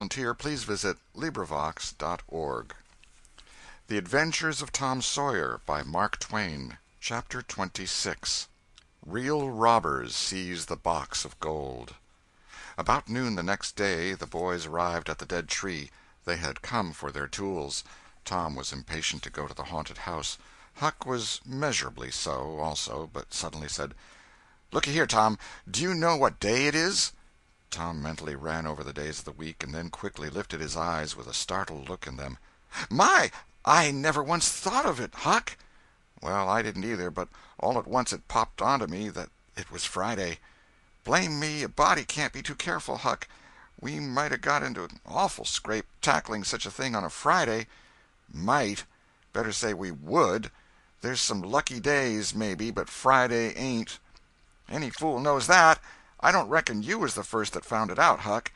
please visit Librivox.org. The Adventures of Tom Sawyer by Mark Twain. Chapter 26. Real Robbers Seize the Box of Gold. About noon the next day the boys arrived at the dead tree. They had come for their tools. Tom was impatient to go to the haunted house. Huck was measurably so, also, but suddenly said, "Looky here, Tom, do you know what day it is?" Tom mentally ran over the days of the week, and then quickly lifted his eyes with a startled look in them. "My! I never once thought of it, Huck." "Well, I didn't either, but all at once it popped onto me that it was Friday. Blame me, a body can't be too careful, Huck. We might 'a' got into an awful scrape, tackling such a thing on a Friday." "Might. Better say we would. There's some lucky days, maybe, but Friday ain't." "Any fool knows that. I don't reckon you was the first that found it out, Huck."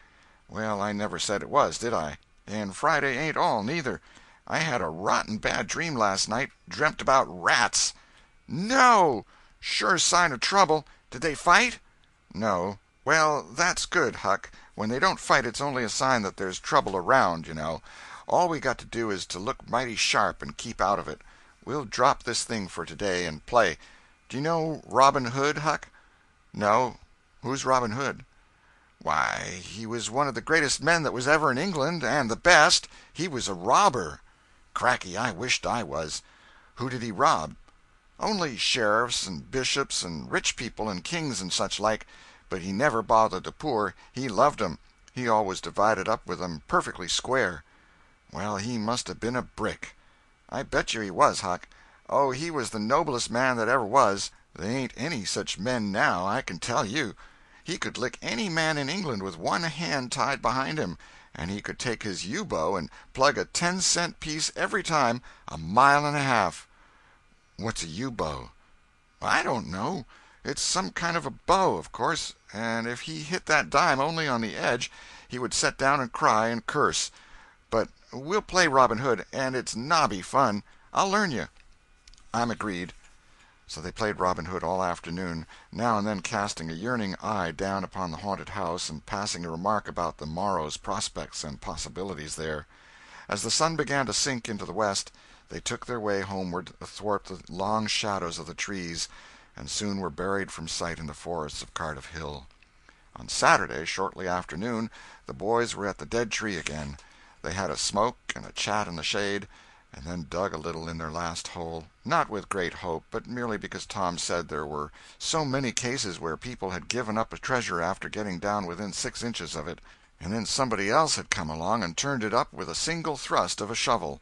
"Well, I never said it was, did I? And Friday ain't all, neither. I had a rotten bad dream last night. Dreamt about rats." "No! Sure sign of trouble. Did they fight?" "No." "Well, that's good, Huck. When they don't fight it's only a sign that there's trouble around, you know. All we got to do is to look mighty sharp and keep out of it. We'll drop this thing for today and play. Do you know Robin Hood, Huck?" "No. Who's Robin Hood?" "Why, he was one of the greatest men that was ever in England, and the best. He was a robber." "Cracky, I wished I was. Who did he rob?" "Only sheriffs and bishops and rich people and kings and such like. But he never bothered the poor. He loved 'em. He always divided up with 'em perfectly square." "Well, he must have been a brick." "I bet you he was, Huck. Oh, he was the noblest man that ever was. They ain't any such men now, I can tell you. He could lick any man in England with one hand tied behind him, and he could take his yew-bow and plug a 10-cent piece every time, a mile and a half." "What's a yew-bow?" "I don't know. It's some kind of a bow, of course, and if he hit that dime only on the edge, he would set down and cry and curse. But we'll play Robin Hood, and it's nobby fun. I'll learn you." "I'm agreed." So they played Robin Hood all afternoon, now and then casting a yearning eye down upon the haunted house and passing a remark about the morrow's prospects and possibilities there. As the sun began to sink into the west, they took their way homeward athwart the long shadows of the trees, and soon were buried from sight in the forests of Cardiff Hill. On Saturday, shortly after noon, the boys were at the dead tree again. They had a smoke and a chat in the shade, and then dug a little in their last hole, not with great hope, but merely because Tom said there were so many cases where people had given up a treasure after getting down within 6 inches of it, and then somebody else had come along and turned it up with a single thrust of a shovel.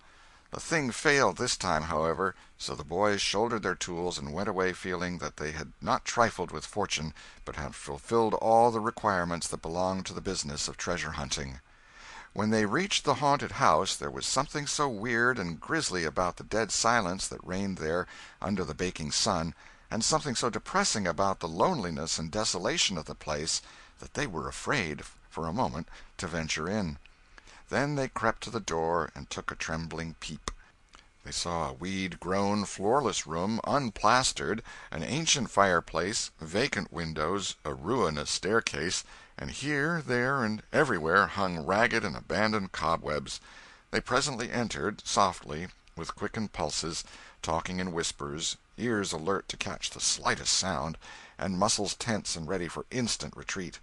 The thing failed this time, however, so the boys shouldered their tools and went away feeling that they had not trifled with fortune, but had fulfilled all the requirements that belonged to the business of treasure hunting. When they reached the haunted house there was something so weird and grisly about the dead silence that reigned there under the baking sun, and something so depressing about the loneliness and desolation of the place, that they were afraid, for a moment, to venture in. Then they crept to the door and took a trembling peep. They saw a weed-grown, floorless room, unplastered, an ancient fireplace, vacant windows, a ruinous staircase, and here, there, and everywhere hung ragged and abandoned cobwebs. They presently entered, softly, with quickened pulses, talking in whispers, ears alert to catch the slightest sound, and muscles tense and ready for instant retreat.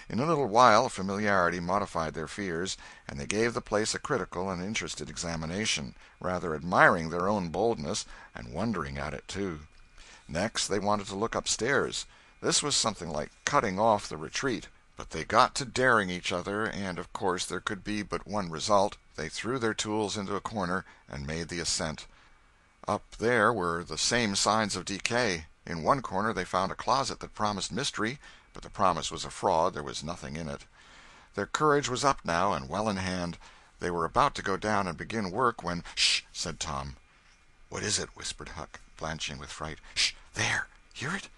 In a little while familiarity modified their fears, and they gave the place a critical and interested examination, rather admiring their own boldness, and wondering at it, too. Next they wanted to look upstairs. This was something like cutting off the retreat. But they got to daring each other, and of course there could be but one result. They threw their tools into a corner and made the ascent. Up there were the same signs of decay. In one corner they found a closet that promised mystery, but the promise was a fraud, there was nothing in it. Their courage was up now and well in hand. They were about to go down and begin work when— "Shh!" said Tom. "What is it?" whispered Huck, blanching with fright. "Shh! There! Hear it?"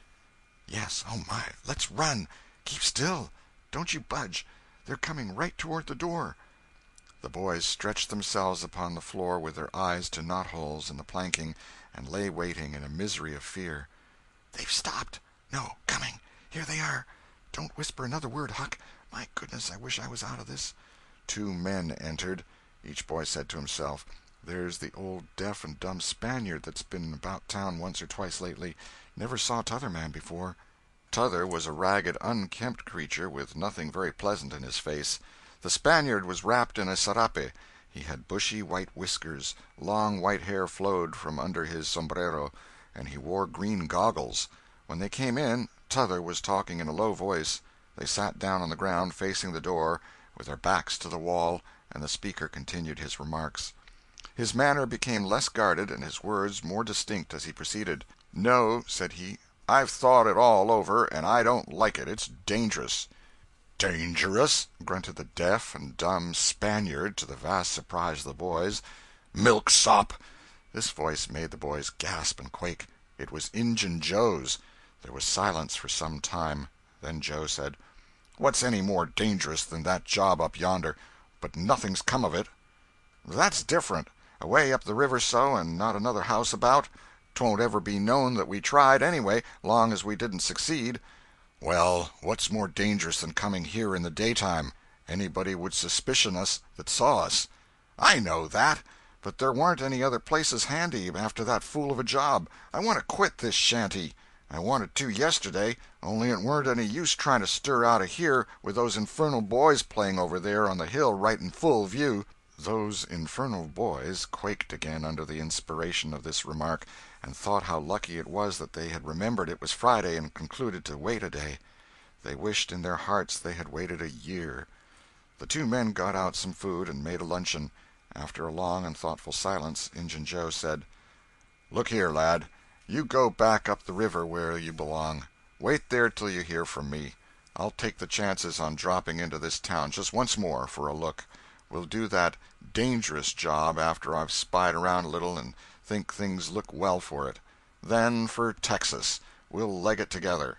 "Yes. Oh, my! Let's run! Keep still! Don't you budge! They're coming right toward the door." The boys stretched themselves upon the floor with their eyes to knot-holes in the planking, and lay waiting in a misery of fear. "They've stopped! No, coming! Here they are! Don't whisper another word, Huck! My goodness, I wish I was out of this." 2 men entered. Each boy said to himself, "There's the old deaf and dumb Spaniard that's been about town once or twice lately. Never saw t'other man before." T'other was a ragged, unkempt creature with nothing very pleasant in his face. The Spaniard was wrapped in a serape. He had bushy white whiskers, long white hair flowed from under his sombrero, and he wore green goggles. When they came in, T'other was talking in a low voice. They sat down on the ground, facing the door, with their backs to the wall, and the speaker continued his remarks. His manner became less guarded and his words more distinct as he proceeded. "No," said he, "I've thought it all over, and I don't like it. It's dangerous." "Dangerous?" grunted the deaf and dumb Spaniard, to the vast surprise of the boys. "Milksop!" This voice made the boys gasp and quake. It was Injun Joe's. There was silence for some time. Then Joe said, "What's any more dangerous than that job up yonder? But nothing's come of it." "That's different. Away up the river so, and not another house about. 'Twon't ever be known that we tried, anyway, long as we didn't succeed." "Well, what's more dangerous than coming here in the daytime? Anybody would suspicion us that saw us." "I know that. But there warn't any other places handy after that fool of a job. I want to quit this shanty. I wanted to yesterday, only it weren't any use trying to stir out of here with those infernal boys playing over there on the hill right in full view." Those infernal boys quaked again under the inspiration of this remark, and thought how lucky it was that they had remembered it was Friday and concluded to wait a day. They wished in their hearts they had waited a year. The 2 men got out some food and made a luncheon. After a long and thoughtful silence, Injun Joe said, "Look here, lad, you go back up the river where you belong. Wait there till you hear from me. I'll take the chances on dropping into this town just once more for a look. We'll do that dangerous job after I've spied around a little and think things look well for it. Then for Texas. We'll leg it together."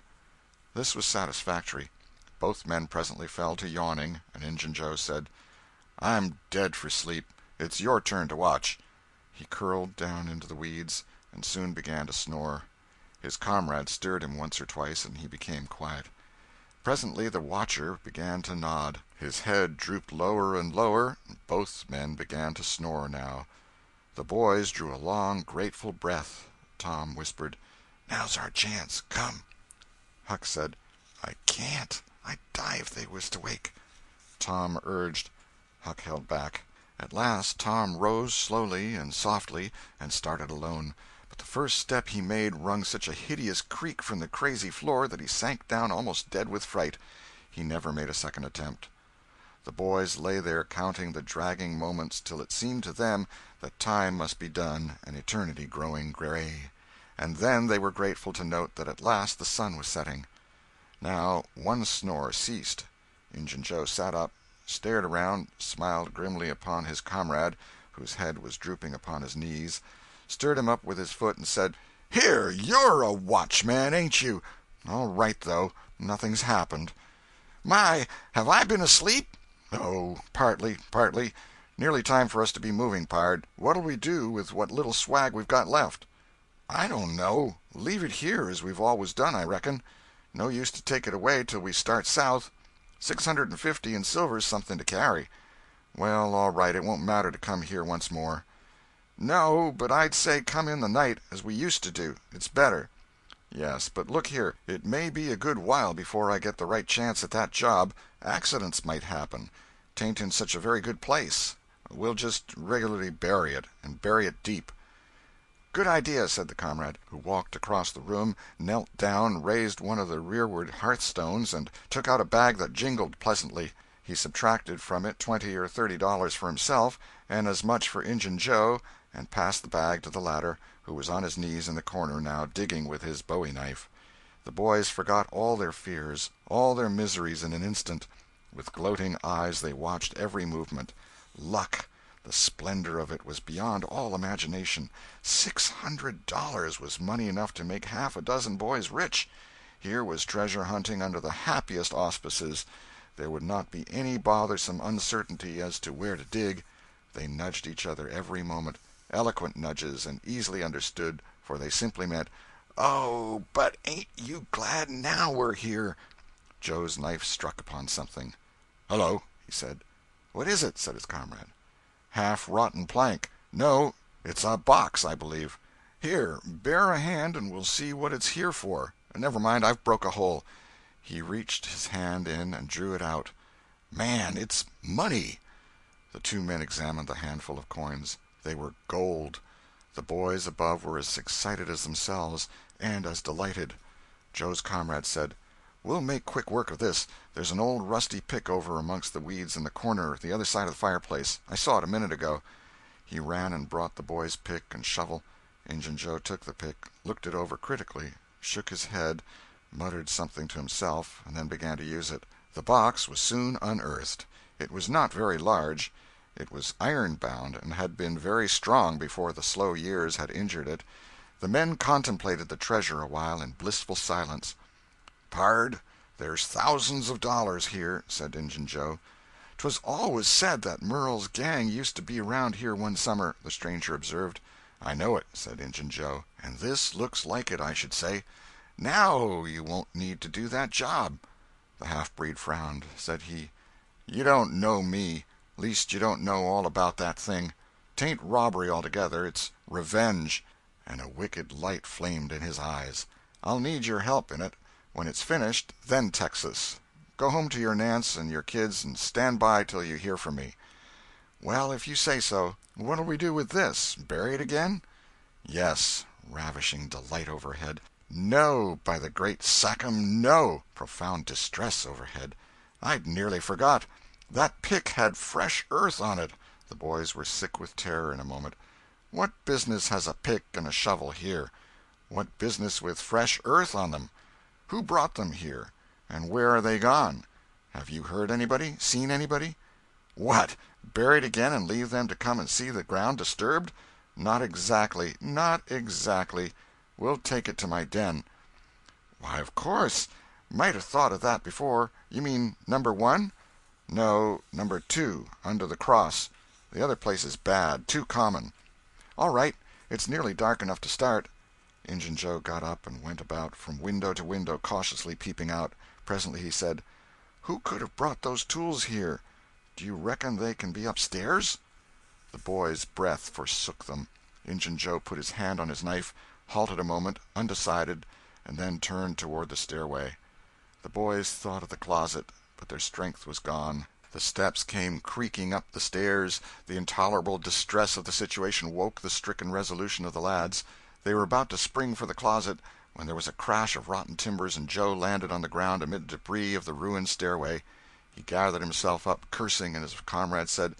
This was satisfactory. Both men presently fell to yawning, and Injun Joe said, "I'm dead for sleep. It's your turn to watch." He curled down into the weeds, and soon began to snore. His comrade stirred him once or twice, and he became quiet. Presently the watcher began to nod. His head drooped lower and lower, and both men began to snore now. The boys drew a long, grateful breath. Tom whispered, "Now's our chance. Come." Huck said, "I can't. I'd die if they was to wake." Tom urged. Huck held back. At last Tom rose slowly and softly and started alone. But the first step he made wrung such a hideous creak from the crazy floor that he sank down almost dead with fright. He never made a second attempt. The boys lay there counting the dragging moments till it seemed to them that time must be done and eternity growing gray. And then they were grateful to note that at last the sun was setting. Now one snore ceased. Injun Joe sat up, stared around, smiled grimly upon his comrade, whose head was drooping upon his knees, stirred him up with his foot, and said, "Here, you're a watchman, ain't you? All right, though, nothing's happened." "My, have I been asleep?" "Oh, partly. Nearly time for us to be moving, pard. What'll we do with what little swag we've got left?" "I don't know. Leave it here, as we've always done, I reckon. No use to take it away till we start south. 650 in silver's something to carry." "Well, all right, it won't matter to come here once more." "No, but I'd say come in the night, as we used to do. It's better." "Yes, but look here, it may be a good while before I get the right chance at that job. Accidents might happen. 'Tain't in such a very good place. We'll just regularly bury it, and bury it deep." "Good idea," said the comrade, who walked across the room, knelt down, raised one of the rearward hearthstones, and took out a bag that jingled pleasantly. He subtracted from it $20 or $30 for himself, and as much for Injun Joe, and passed the bag to the latter, who was on his knees in the corner now, digging with his bowie knife. The boys forgot all their fears, all their miseries in an instant. With gloating eyes they watched every movement. Luck! The splendor of it was beyond all imagination. $600 was money enough to make half a dozen boys rich. Here was treasure hunting under the happiest auspices. There would not be any bothersome uncertainty as to where to dig. They nudged each other every moment, eloquent nudges and easily understood, for they simply meant, "Oh, but ain't you glad now we're here?" Joe's knife struck upon something. "Hello," he said. "What is it?" said his comrade. "Half-rotten plank. No, it's a box, I believe. Here, bear a hand and we'll see what it's here for. Never mind, I've broke a hole." He reached his hand in and drew it out. "Man, it's money!" The two men examined the handful of coins. They were gold. The boys above were as excited as themselves, and as delighted. Joe's comrade said, "We'll make quick work of this. There's an old rusty pick over amongst the weeds in the corner the other side of the fireplace. I saw it a minute ago." He ran and brought the boys' pick and shovel. Injun Joe took the pick, looked it over critically, shook his head, muttered something to himself, and then began to use it. The box was soon unearthed. It was not very large. It was iron-bound, and had been very strong before the slow years had injured it. The men contemplated the treasure a while in blissful silence. "Pard, there's thousands of dollars here," said Injun Joe. "'Twas always said that Murrell's gang used to be around here one summer," the stranger observed. "I know it," said Injun Joe, "and this looks like it, I should say. Now you won't need to do that job." The half-breed frowned. Said he, "You don't know me. Least you don't know all about that thing. 'Tain't robbery altogether, it's revenge." And a wicked light flamed in his eyes. "I'll need your help in it. When it's finished, then Texas. Go home to your Nance and your kids and stand by till you hear from me." "Well, if you say so. What'll we do with this? Bury it again?" "Yes." Ravishing delight overhead. "No, by the great Sachem, no!" Profound distress overhead. "I'd nearly forgot. That pick had fresh earth on it." The boys were sick with terror in a moment. "What business has a pick and a shovel here? What business with fresh earth on them? Who brought them here? And where are they gone? Have you heard anybody? Seen anybody?" "What, bury it again and leave them to come and see the ground disturbed? Not exactly, not exactly. We'll take it to my den." "Why, of course. Might have thought of that before. You mean number 1? "No, number 2, under the cross. The other place is bad, too common." "All right. It's nearly dark enough to start." Injun Joe got up and went about from window to window, cautiously peeping out. Presently he said, "Who could have brought those tools here? Do you reckon they can be upstairs?" The boys' breath forsook them. Injun Joe put his hand on his knife, halted a moment, undecided, and then turned toward the stairway. The boys thought of the closet, but their strength was gone. The steps came creaking up the stairs. The intolerable distress of the situation woke the stricken resolution of the lads. They were about to spring for the closet when there was a crash of rotten timbers and Joe landed on the ground amid debris of the ruined stairway. He gathered himself up, cursing, and his comrade said,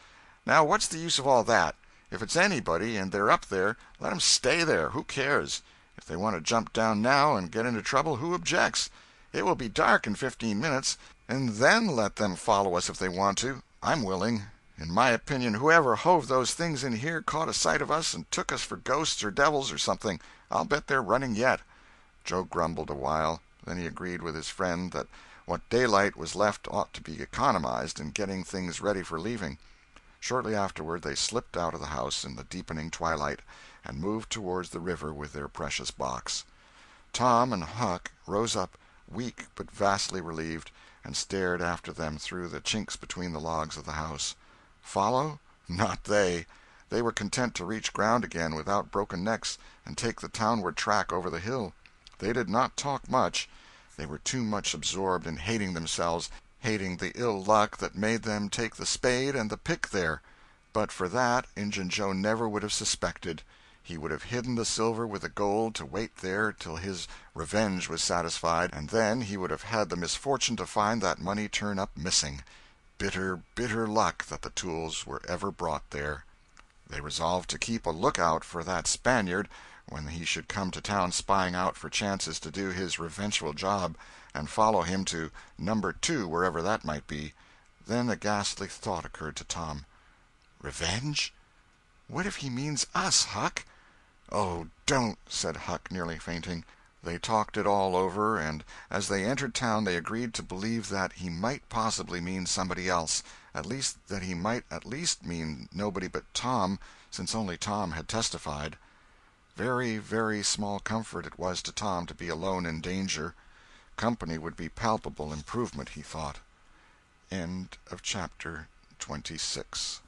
"Now what's the use of all that? If it's anybody, and they're up there, let 'em stay there. Who cares? If they want to jump down now and get into trouble, who objects? It will be dark in 15 minutes, and then let them follow us if they want to. I'm willing. In my opinion, whoever hove those things in here caught a sight of us and took us for ghosts or devils or something. I'll bet they're running yet." Joe grumbled a while. Then he agreed with his friend that what daylight was left ought to be economized in getting things ready for leaving. Shortly afterward they slipped out of the house in the deepening twilight and moved towards the river with their precious box. Tom and Huck rose up, weak but vastly relieved, and stared after them through the chinks between the logs of the house. Follow? Not they. They were content to reach ground again without broken necks and take the townward track over the hill. They did not talk much. They were too much absorbed in hating themselves, hating the ill luck that made them take the spade and the pick there. But for that, Injun Joe never would have suspected. He would have hidden the silver with the gold to wait there till his revenge was satisfied, and then he would have had the misfortune to find that money turn up missing. Bitter, bitter luck that the tools were ever brought there. They resolved to keep a lookout for that Spaniard when he should come to town spying out for chances to do his revengeful job, and follow him to number 2, wherever that might be. Then a ghastly thought occurred to Tom. "Revenge? What if he means us, Huck?" "Oh, don't," said Huck, nearly fainting. They talked it all over, and as they entered town they agreed to believe that he might possibly mean somebody else, at least that he might at least mean nobody but Tom, since only Tom had testified. Very, very small comfort it was to Tom to be alone in danger. Company would be palpable improvement, he thought. End of chapter 26.